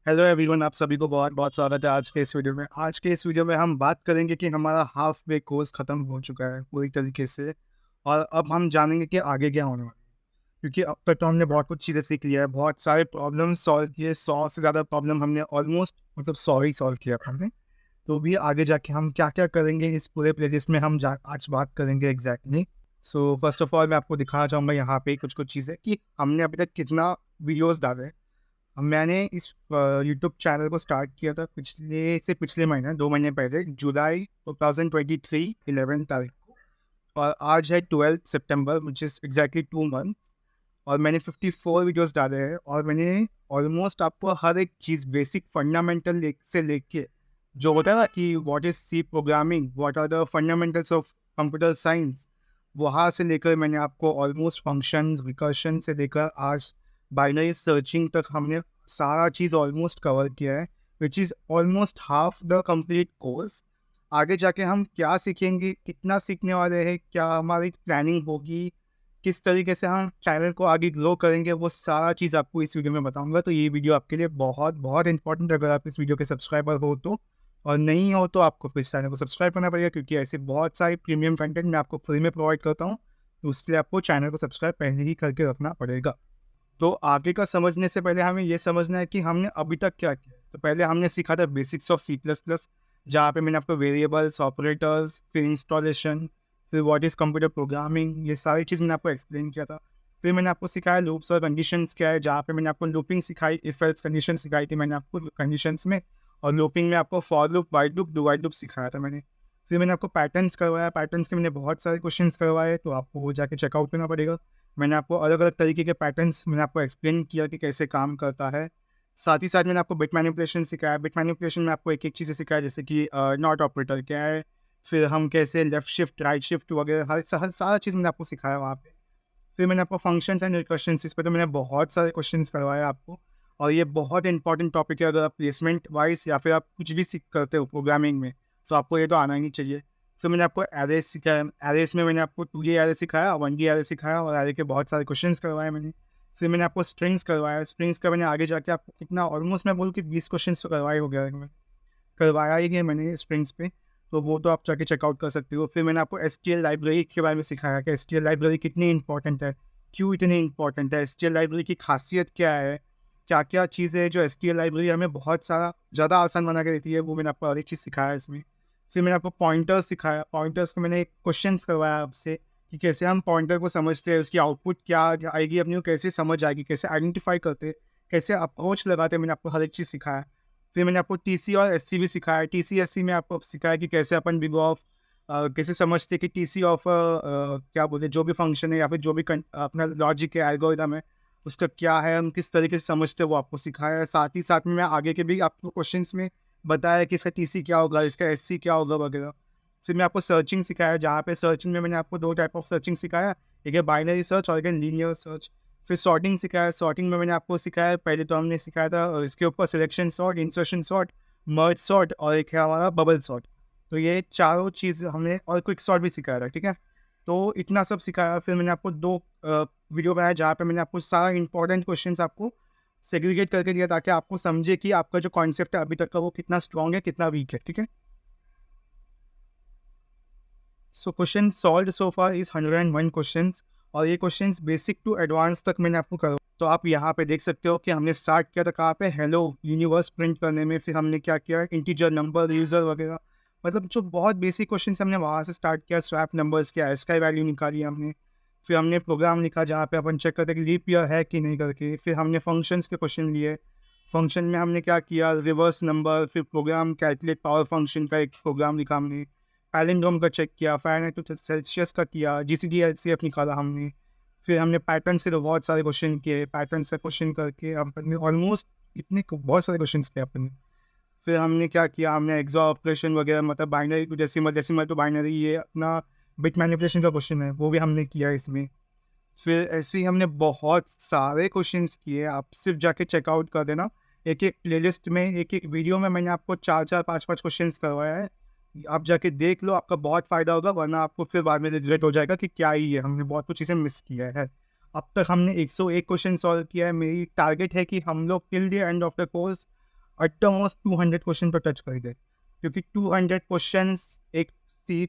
Hello everyone, आप सभी को बहुत बहुत स्वागत है आज के इस वीडियो में हम बात करेंगे कि हमारा हाफ वे कोर्स ख़त्म हो चुका है पूरी तरीके से। और अब हम जानेंगे कि आगे क्या होने वाला है, क्योंकि अब तक तो हमने बहुत कुछ चीज़ें सीख लिया है, बहुत सारे प्रॉब्लम सॉल्व किए, 100 से ज़्यादा प्रॉब्लम हमने ऑलमोस्ट मतलब 100 ही सॉल्व किया हमने। तो भी आगे जाके हम क्या क्या करेंगे इस पूरे प्लेलिस्ट में हम आज बात करेंगे exactly. So first of all मैं आपको दिखाना चाहूँगा यहाँ पे कुछ कुछ चीज़ें कि हमने अभी तक कितना वीडियोज़ डाले हैं। मैंने इस यूट्यूब चैनल को स्टार्ट किया था पिछले महीने 2 महीने पहले, जुलाई 2023 11 तारीख को। और आज है 12 सितंबर, विच इज़ एग्जैक्टली 2 मंथ्स। और मैंने 54 वीडियोस डाले हैं और मैंने ऑलमोस्ट आपको हर एक चीज़ बेसिक फंडामेंटल से लेके जो होता है ना कि what is C programming, what are the fundamentals of computer science, वहाँ से लेकर मैंने आपको ऑलमोस्ट फंक्शंस रिकर्शन से लेकर आज बाइनरी सर्चिंग तक हमने सारा चीज़ ऑलमोस्ट कवर किया है, which is almost half the complete course. आगे जाके हम क्या सीखेंगे, कितना सीखने वाले हैं, क्या हमारी प्लानिंग होगी, किस तरीके से हम चैनल को आगे ग्रो करेंगे, वो सारा चीज़ आपको इस वीडियो में बताऊंगा। तो ये वीडियो आपके लिए बहुत बहुत इंपॉर्टेंट, अगर आप इस वीडियो के सब्सक्राइबर हो तो। और नहीं हो तो आपको फिर चैनल को सब्सक्राइब करना पड़ेगा, क्योंकि ऐसे बहुत सारे प्रीमियम कंटेंट मैं आपको फ्री में प्रोवाइड करता हूँ। तो उसके लिए आपको चैनल को सब्सक्राइब पहले ही करके रखना पड़ेगा। तो आगे का समझने से पहले हमें ये समझना है कि हमने अभी तक क्या किया। तो पहले हमने सीखा था basics of C plus plus, जहाँ पे मैंने आपको वेरिएबल्स, ऑपरेटर्स, फिर इंस्टॉलेशन, फिर व्हाट इज़ कंप्यूटर प्रोग्रामिंग, ये सारी चीज़ मैंने आपको एक्सप्लेन किया था। फिर मैंने आपको सिखाया लूप्स और कंडीशंस क्या है, जहाँ पे मैंने आपको लूपिंग सिखाई, इफ एल्स कंडीशन सिखाई थी मैंने आपको कंडीशंस में। और लूपिंग में आपको for loop, while loop, do while loop सिखाया था मैंने। फिर मैंने आपको पैटर्न्स करवाया, पैटर्न्स के मैंने बहुत सारे क्वेश्चंस करवाए, तो आपको वो जाके चेकआउट करना पड़ेगा। मैंने आपको अलग अलग तरीके के पैटर्न्स मैंने आपको एक्सप्लेन किया कि कैसे काम करता है। साथ ही साथ मैंने आपको बिट मैनिपुलेशन सिखाया। बिट मैनिपुलेशन में आपको एक एक चीज़ें सिखाया, जैसे कि नॉट ऑपरेटर क्या है, फिर हम कैसे लेफ्ट शिफ्ट, राइट शिफ्ट वगैरह हर सारा चीज़ मैंने आपको सिखाया वहाँ पे। फिर मैंने आपको फंक्शंस एंड रिकर्शंस, इस पर तो मैंने बहुत सारे क्वेश्चंस करवाए आपको। और ये बहुत इंपॉर्टेंट टॉपिक है, अगर आप प्लेसमेंट वाइज या फिर आप कुछ भी सीख करते हो प्रोग्रामिंग में, तो आपको ये तो आना ही नहीं चाहिए। फिर मैंने आपको एरेस सिखाया। एरेस में मैंने आपको 2D एरे सिखाया, 1D एरे सिखाया, और एरे के बहुत सारे क्वेश्चंस करवाए मैंने। फिर मैंने आपको स्ट्रिंग्स करवाया। स्ट्रिंग्स का मैंने आगे जाके आपको कितना ऑलमोस्ट मैं बोलूँ कि 20 क्वेश्चंस तो करवाए हो गया है, करवाया ही है मैंने स्ट्रिंग्स पे। तो वो तो आप जाके चेकआउट कर सकते हो। फिर मैंने आपको एसटीएल लाइब्रेरी के बारे में सिखाया कि एसटीएल लाइब्रेरी कितनी इंपॉर्टेंट है, क्यों इतनी इंपॉर्टेंट है, एसटीएल लाइब्रेरी की खासियत क्या है, क्या क्या चीज़ें हैं जो एसटीएल लाइब्रेरी हमें बहुत सारा ज़्यादा आसान बना के देती है, वो मैंने आपको हर एक चीज़ सिखाया इसमें। फिर मैंने आपको पॉइंटर्स सिखाया। पॉइंटर्स को मैंने एक क्वेश्चन करवाया आपसे कि कैसे हम पॉइंटर को समझते हैं, उसकी आउटपुट क्या आएगी अपनी, को कैसे समझ आएगी, कैसे आइडेंटिफाई करते, कैसे अप्रोच लगाते, मैंने आपको हर एक चीज़ सिखाया। फिर मैंने आपको टीसी और एससी भी सिखाया। टीसी एससी में आपको सिखाया कि कैसे अपन बिग ऑफ कैसे समझते कि टीसी ऑफ क्या बोलते जो भी फंक्शन है या फिर जो भी अपना लॉजिक है, एल्गोरिथम है, उसका क्या है, हम किस तरीके से समझते हैं, वो आपको सिखाया है। साथ ही साथ में मैं आगे के भी आपको क्वेश्चंस में बताया कि इसका टीसी क्या होगा, इसका एससी क्या होगा वगैरह। फिर मैं आपको सर्चिंग सिखाया, जहाँ पे सर्चिंग में मैंने आपको 2 टाइप ऑफ सर्चिंग सिखाया, एक है बाइनरी सर्च और एक है लीनियर सर्च। फिर सॉर्टिंग सिखाया। सॉर्टिंग में मैंने आपको सिखाया, पहले तो हमने सिखाया था इसके ऊपर selection sort, insertion sort, merge sort, और एक है हमारा बबल सॉर्ट। तो ये चारों चीज़ हमने, और क्विक सॉर्ट भी सिखाया था, ठीक है। तो इतना सब सिखाया। फिर मैंने आपको 2 वीडियो बनाया, जहाँ पे मैंने आपको सारा इंपॉर्टेंट क्वेश्चंस आपको सेग्रीगेट करके दिया, ताकि आपको समझे कि आपका जो कॉन्सेप्ट है अभी तक का वो कितना स्ट्रॉन्ग है, कितना वीक है, ठीक है। So question solve so far is 101 questions, और ये क्वेश्चंस बेसिक टू एडवांस तक मैंने आपको करवा। तो आप यहाँ पे देख सकते हो कि हमने स्टार्ट किया था कहाँ पे, हेलो यूनिवर्स प्रिंट करने में। फिर हमने क्या किया, इंटीजर, नंबर, यूज़र वगैरह, मतलब जो बहुत बेसिक क्वेश्चन हमने वहाँ से स्टार्ट किया। स्वैप नंबर्स क्या है, इसका वैल्यू निकाली हमने। फिर हमने प्रोग्राम लिखा, जहाँ पे अपन चेक करते कि लीप ईयर है कि नहीं करके। फिर हमने फंक्शंस के क्वेश्चन लिए। फंक्शन में हमने क्या किया, रिवर्स नंबर, फिर प्रोग्राम कैलकुलेट पावर फंक्शन का एक प्रोग्राम लिखा हमने। पैलिंड्रोम का चेक किया, फ़ारेनहाइट टू सेल्सियस का किया, जीसीडी एलसीएफ निकाला हमने। फिर हमने पैटर्न्स के तो बहुत सारे क्वेश्चन किए। पैटर्न से क्वेश्चन करके हमने ऑलमोस्ट इतने बहुत सारे क्वेश्चन किए अपन ने। फिर हमने क्या किया, हमने एक्सॉर ऑपरेशन वगैरह, मतलब binary to decimal, decimal to binary, ये अपना बिट मैनिपुलेशन का क्वेश्चन है, वो भी हमने किया इसमें। फिर ऐसे ही हमने बहुत सारे क्वेश्चंस किए। आप सिर्फ जाके चेकआउट कर देना, एक एक प्लेलिस्ट में, एक एक वीडियो में मैंने आपको 4-4, 5-5 क्वेश्चंस करवाया है। आप जाके देख लो, आपका बहुत फ़ायदा होगा, वरना आपको फिर बाद में रिग्रेट हो जाएगा कि क्या ही है, हमने बहुत कुछ चीज़ें मिस किया है। अब तक हमने 101 क्वेश्चन सॉल्व किया है। मेरी टारगेट है कि हम लोग till the end of the course at the most 200 question पर टच कर दे, क्योंकि 200 क्वेश्चंस एक C++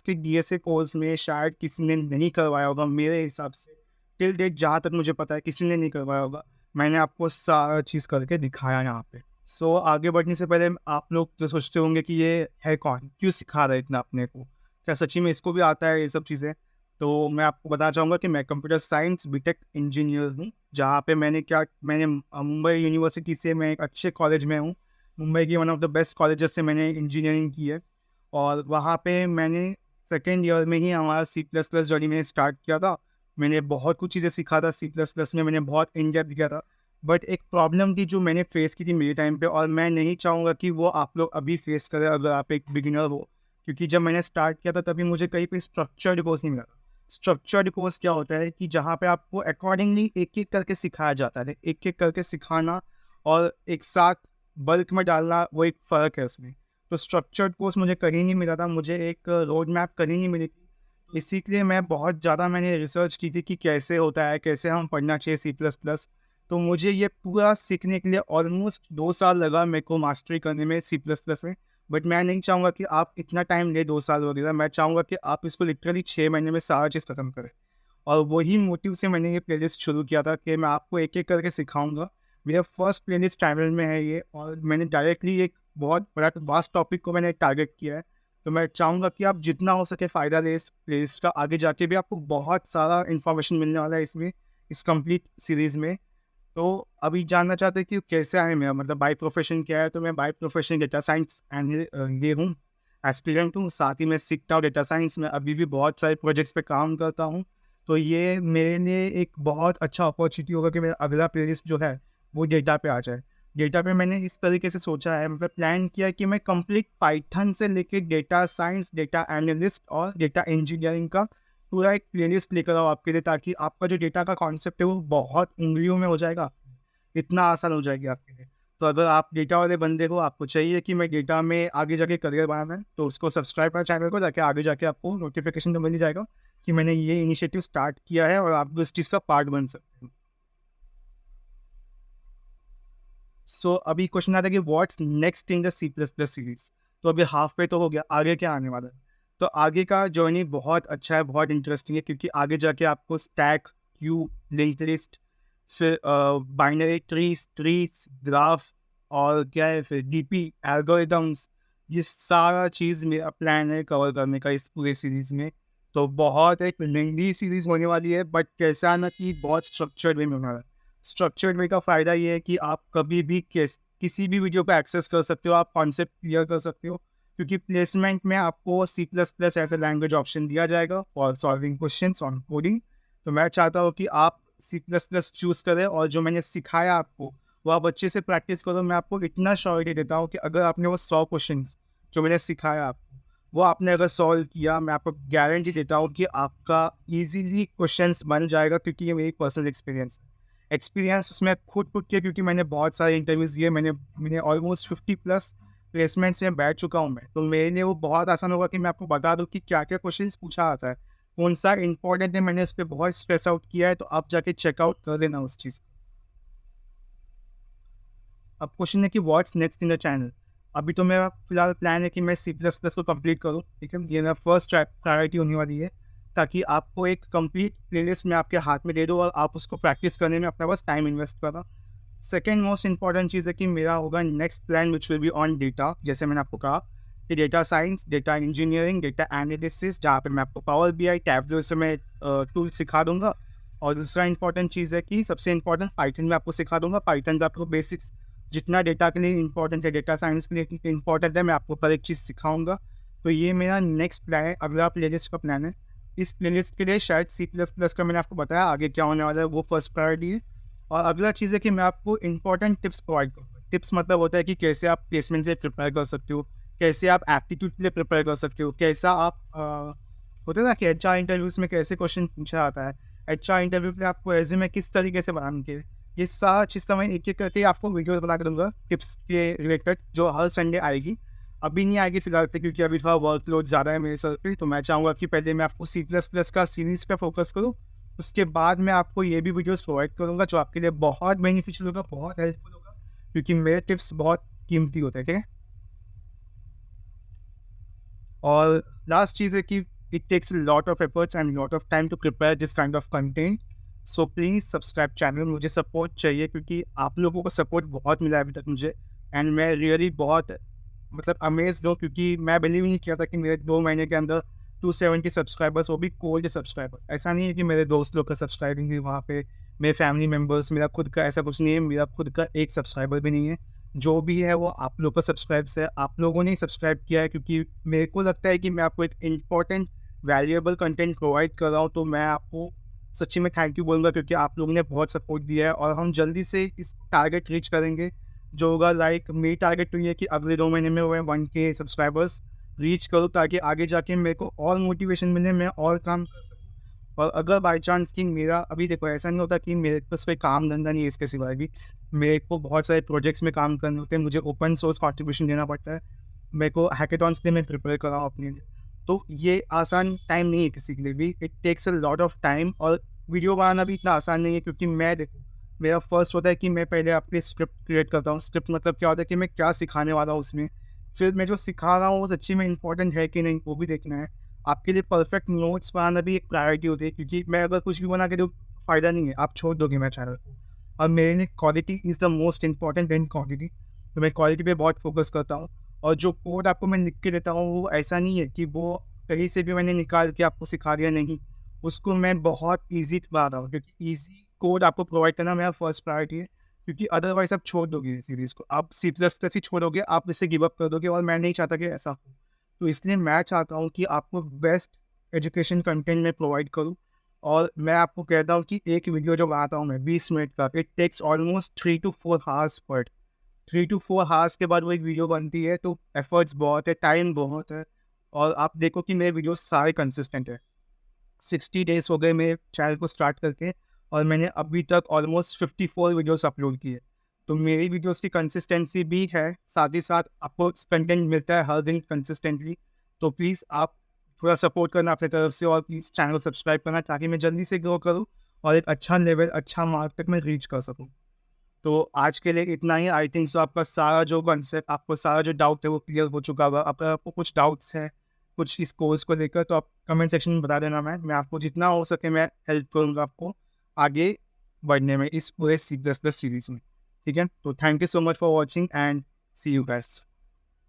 के DSA कोर्स में शायद किसी ने नहीं करवाया होगा मेरे हिसाब से। टिल डेट जहाँ तक मुझे पता है किसी ने नहीं करवाया होगा। मैंने आपको सारा चीज़ करके दिखाया यहाँ पे। सो आगे बढ़ने से पहले आप लोग जो सोचते होंगे कि ये है कौन, क्यों सिखा रहा है इतना अपने को, क्या सच्ची में इसको भी आता है ये सब चीज़ें? तो मैं आपको बताना चाहूँगा कि मैं कंप्यूटर साइंस बीटेक इंजीनियर हूँ, जहाँ पे मैंने मुंबई यूनिवर्सिटी से, मैं एक अच्छे कॉलेज में हूँ। मुंबई की one of the best colleges से मैंने इंजीनियरिंग की है, और वहाँ पे मैंने सेकेंड ईयर में ही हमारा C++ जर्नी में स्टार्ट किया था। मैंने बहुत कुछ चीज़ें सीखा था C++ में, मैंने बहुत इन डेप्थ किया था। बट एक प्रॉब्लम थी जो मैंने फेस की थी मेरे टाइम पे, और मैं नहीं चाहूँगा कि वो आप लोग अभी फेस करें अगर आप एक बिगिनर हो। क्योंकि जब मैंने स्टार्ट किया था तभी मुझे कहीं पे स्ट्रक्चर्ड कोर्स नहीं मिला था। स्ट्रक्चर्ड कोर्स क्या होता है कि जहाँ पे आपको अकॉर्डिंगली एक-एक करके सिखाया जाता है। एक-एक करके सिखाना और एक साथ बल्क में डालना, वो एक फ़र्क है उसमें। तो स्ट्रक्चर्ड कोर्स मुझे कहीं नहीं मिला था, मुझे एक रोड मैप कहीं नहीं मिली थी। इसीलिए मैं बहुत ज़्यादा मैंने रिसर्च की थी कि कैसे होता है, कैसे हम पढ़ना चाहिए C++। तो मुझे ये पूरा सीखने के लिए ऑलमोस्ट 2 साल लगा मेरे को मास्टरी करने में C++ में। बट मैं नहीं चाहूँगा कि आप इतना टाइम लें 2 साल वगैरह, मैं चाहूँगा कि आप इसको लिटरली 6 महीने में सारा चीज़ खत्म करें। और वही मोटिव से मैंने ये प्लेलिस्ट शुरू किया था कि मैं आपको एक-एक करके सिखाऊँगा। मेरा फर्स्ट प्लेलिस्ट चैनल में है ये, और मैंने डायरेक्टली एक बहुत बड़ा वास्ट टॉपिक को मैंने टारगेट किया है। तो मैं चाहूँगा कि आप जितना हो सके फ़ायदा लें इस प्लेलिस्ट का। आगे जाके भी आपको बहुत सारा इन्फॉर्मेशन मिलने वाला है इसमें, इस कंप्लीट सीरीज़ में। तो अभी जानना चाहते हैं कि कैसे आए मेरा मतलब बाय प्रोफेशन क्या है? तो मैं बाय प्रोफेशन डेटा साइंस ये हूँ, एस्पिरेंट हूँ। साथ ही मैं सीखता हूँ डेटा साइंस में, अभी भी बहुत सारे प्रोजेक्ट्स पे काम करता हूँ। तो ये मेरे लिए एक बहुत अच्छा अपॉर्चुनिटी होगा कि मेरा अगला प्लेलिस्ट जो है वो डेटा पे आ जाए। डेटा पे मैंने इस तरीके से सोचा है, मतलब प्लान किया है कि मैं कंप्लीट पाइथन से लेके डेटा साइंस, डेटा एनालिस्ट और डेटा इंजीनियरिंग का पूरा एक प्लेलिस्ट लेकर आओ आपके लिए, ताकि आपका जो डेटा का कॉन्सेप्ट है वो बहुत उंगलियों में हो जाएगा, इतना आसान हो जाएगी आपके लिए। तो अगर आप डेटा वाले बंदे हो, आपको चाहिए कि मैं डेटा में आगे जाके करियर बनाना है, तो उसको सब्सक्राइब करें चैनल को, ताकि आगे जाके आपको नोटिफिकेशन तो मिल ही जाएगा कि मैंने ये इनिशिएटिव स्टार्ट किया है और आप इस चीज़ का पार्ट बन सकते हैं। सो अभी क्वेश्चन आता है कि what's next in the C++ series. तो अभी हाफ पे तो हो गया, आगे क्या आने वाला है? तो आगे का जर्नी बहुत अच्छा है, बहुत इंटरेस्टिंग है, क्योंकि आगे जाके आपको स्टैक, क्यू, लिंक्ड लिस्ट, फिर बाइनरी ट्रीज, ग्राफ, और क्या है फिर डीपी एल्गोरिदम्स, ये सारा चीज़ मेरा प्लान है कवर करने का इस पूरे सीरीज़ में। तो बहुत एक लेंदी सीरीज़ होने वाली है, बट कैसा ना कि बहुत स्ट्रक्चर्ड वे में होने वाला है। स्ट्रक्चर्ड वे का फ़ायदा ये है कि आप कभी भी किसी भी वीडियो को एक्सेस कर सकते हो, आप कॉन्सेप्ट क्लियर कर सकते हो, क्योंकि प्लेसमेंट में आपको C++ as a language option दिया जाएगा for solving questions on coding. तो मैं चाहता हूँ कि आप C++ चूज़ करें, और जो मैंने सिखाया आपको वो आप अच्छे से प्रैक्टिस करो। मैं आपको इतना श्योरिटी देता हूँ कि अगर आपने वो 100 क्वेश्चंस जो मैंने सिखाया आपको, वो आपने अगर सॉल्व किया, मैं आपको गारंटी देता हूँ कि आपका ईजीली क्वेश्चंस बन जाएगा, क्योंकि ये मेरी पर्सनल एक्सपीरियंस उसमें खुद के, क्योंकि मैंने बहुत सारे इंटरव्यूज़ दिए, मैंने ऑलमोस्ट 50+ प्लेसमेंट्स में बैठ चुका हूँ मैं। तो मेरे लिए वो बहुत आसान होगा कि मैं आपको बता दूँ कि क्या-क्या क्वेश्चंस पूछा आता है, कौन-सा इम्पोर्टेंट है, मैंने उस पे बहुत स्ट्रेस आउट किया है, तो आप जाके चेकआउट कर देना उस चीज़ को। अब क्वेश्चन है कि what's next in the channel. अभी तो मेरा फिलहाल प्लान है कि मैं C++ को कंप्लीट करूँ, ठीक है? ये मेरा फर्स्ट प्रायोरिटी होने वाली है, ताकि आपको एक कंप्लीट प्लेलिस्ट मैं आपके हाथ में दे दूँ और आप उसको प्रैक्टिस करने में अपना बस टाइम इन्वेस्ट करना। सेकंड मोस्ट इंपॉर्टेंट चीज़ है कि मेरा होगा next plan which will be on data, जैसे मैंने आपको कहा कि data science, data engineering, data analysis, जहाँ पे मैं आपको पावर BI, टैबलो से मैं टूल सिखा दूँगा। और दूसरा इंपॉर्टेंट चीज़ है कि सबसे इंपॉर्टेंट पाइथन में आपको सिखा दूँगा। पाइथन का आपको बेसिक्स जितना डेटा के लिए इंपॉर्टेंट है, डेटा साइंस के लिए इंपॉर्टेंट है, मैं आपको हर एक चीज़ सिखाऊँगा। तो ये मेरा नेक्स्ट प्लान है, अगला प्लेलिस्ट का प्लान है। इस प्लेलिस्ट के लिए शायद C++ का मैंने आपको बताया आगे क्या होने वाला है, वो फर्स्ट प्रायोरिटी है। और अगला चीज़ है कि मैं आपको इंपॉर्टेंट टिप्स प्रोवाइड करूँगा। टिप्स मतलब होता है कि कैसे आप प्लेसमेंट से प्रिपेयर कर सकते हो, कैसे आप एप्टीट्यूड के लिए प्रिपेयर कर सकते हो, कैसा आप होता है ना कि HR इंटरव्यूज़ में कैसे क्वेश्चन पूछा जाता है, HR इंटरव्यू पे आपको रेज़्यूमे किस तरीके से बनाना चाहिए, ये सारा चीज़ का मैं एक-एक करके आपको वीडियोज़ बना के दूँगा टिप्स के रिलेटेड, जो हर संडे आएगी। अभी नहीं आएगी फिलहाल तो, क्योंकि अभी थोड़ा वर्कलोड ज़्यादा है मेरे सर पे, तो मैं चाहूँगा कि पहले मैं आपको C++ का सीरीज़ पे फोकस करूँ, उसके बाद मैं आपको ये भी वीडियोज़ प्रोवाइड करूँगा जो आपके लिए बहुत बेनिफिशियल होगा, बहुत हेल्पफुल होगा। क्योंकि मेरे टिप्स बहुत कीमती होते हैं, ठीक है। और लास्ट चीज़ है कि it takes lot of efforts and lot of time to prepare this kind of content. So please subscribe channel, मुझे सपोर्ट चाहिए क्योंकि आप लोगों का सपोर्ट बहुत मिला है अभी तक मुझे, एंड मैं रियली बहुत मतलब अमेज़्ड हूँ क्योंकि मैं बिलीव नहीं किया था कि मेरे 2 महीने के अंदर 270 सब्सक्राइबर्स, वो भी कोल्ड सब्सक्राइबर्स। ऐसा नहीं है कि मेरे दोस्त लोग का सब्सक्राइबिंग है वहाँ पे, मेरे फैमिली मेंबर्स, मेरा खुद का ऐसा कुछ नहीं है, मेरा खुद का एक सब्सक्राइबर भी नहीं है। जो भी है वो आप लोग का सब्सक्राइब से, आप लोगों ने ही सब्सक्राइब किया है क्योंकि मेरे को लगता है कि मैं आपको एक इम्पोर्टेंट वैल्यूएबल कंटेंट प्रोवाइड कर रहा हूँ, तो मैं आपको सच्ची में थैंक यू बोलूँगा क्योंकि आप लोगों ने बहुत सपोर्ट दिया है और हम जल्दी से इस टारगेट रीच करेंगे जो होगा। लाइक मेरी टारगेट तो ये है कि अगले 2 महीने में मैं 1K सब्सक्राइबर्स रीच करूँ ताकि आगे जाके मेरे को और मोटिवेशन मिले, मैं और काम कर सकूँ। और अगर बाई चांस कि मेरा अभी देखो ऐसा नहीं होता कि मेरे पास कोई काम धंधा नहीं है इसके सिवाय भी, मेरे को बहुत सारे प्रोजेक्ट्स में काम करने होते हैं, मुझे ओपन सोर्स कॉन्ट्रीब्यूशन देना पड़ता है, मेरे को हैकेथॉन्स के लिए मैं प्रिपेयर कर रहा हूँ अपने लिए। तो ये आसान टाइम नहीं है किसी के लिए भी, it takes a lot of time. और वीडियो बनाना भी इतना आसान नहीं है क्योंकि मैं देखो, मेरा फर्स्ट होता है कि मैं पहले आपके स्क्रिप्ट क्रिएट करता हूँ। स्क्रिप्ट मतलब क्या होता है कि मैं क्या सिखाने वाला हूँ उसमें, फिर मैं जो सिखा रहा हूँ वो सच्ची में इंपॉर्टेंट है कि नहीं वो भी देखना है। आपके लिए परफेक्ट नोट्स बनाना भी एक प्रायोरिटी होती है क्योंकि मैं अगर कुछ भी बना के दूँ फ़ायदा नहीं है, आप छोड़ दोगे मेरे चैनल को। और मेरे लिए quality is the most important than quantity, तो मैं क्वालिटी पे बहुत फोकस करता हूँ। और जो कोड आपको मैं लिख के देता हूँ वो ऐसा नहीं है कि वो कहीं से भी मैंने निकाल के आपको सिखा दिया, नहीं। उसको मैं बहुत ईज़ी बना रहा हूँ क्योंकि ईज़ी कोड आपको प्रोवाइड करना मेरा फर्स्ट प्रायोरिटी है, क्योंकि अदरवाइज़ आप छोड़ दोगे इस सीरीज़ को, आप सी प्लस प्लस ही छोड़ोगे, आप इसे गिव अप कर दोगे और मैं नहीं चाहता कि ऐसा हो। तो इसलिए मैं चाहता हूँ कि आपको बेस्ट एजुकेशन कंटेंट में प्रोवाइड करूँ। और मैं आपको कहता हूँ कि एक वीडियो जो बनाता हूँ मैं 20 मिनट का, it takes almost 3 to 4 hours पर। 3 टू 4 हावर्स के बाद वो एक वीडियो बनती है, तो एफर्ट्स बहुत है, टाइम बहुत है। और आप देखो कि मेरे वीडियोस सारे कंसिस्टेंट है। 60 डेज़ हो गए मेरे चैनल को स्टार्ट करके और मैंने अभी तक ऑलमोस्ट 54 वीडियोस अपलोड किए। तो मेरी वीडियोस की कंसिस्टेंसी भी है, साथ ही साथ आपको कंटेंट मिलता है हर दिन कंसिस्टेंटली। तो प्लीज़ आप थोड़ा सपोर्ट करना अपनी तरफ से और प्लीज़ चैनल को सब्सक्राइब करना ताकि मैं जल्दी से ग्रो करूँ और एक अच्छा लेवल, अच्छा मार्क तक मैं रीच कर सकूँ। तो आज के लिए इतना ही। आई थिंक सो आपका सारा जो कॉन्सेप्ट, आपको सारा जो डाउट है वो क्लियर हो चुका होगा। अगर आपको कुछ डाउट्स हैं कुछ इस कोर्स को लेकर तो आप कमेंट सेक्शन में बता देना, मैं आपको जितना हो सके मैं हेल्प करूँगा आपको आगे बढ़ने में इस पूरे C++ सीरीज़ में। ठीक है? तो thank you so much for watching and see you guys.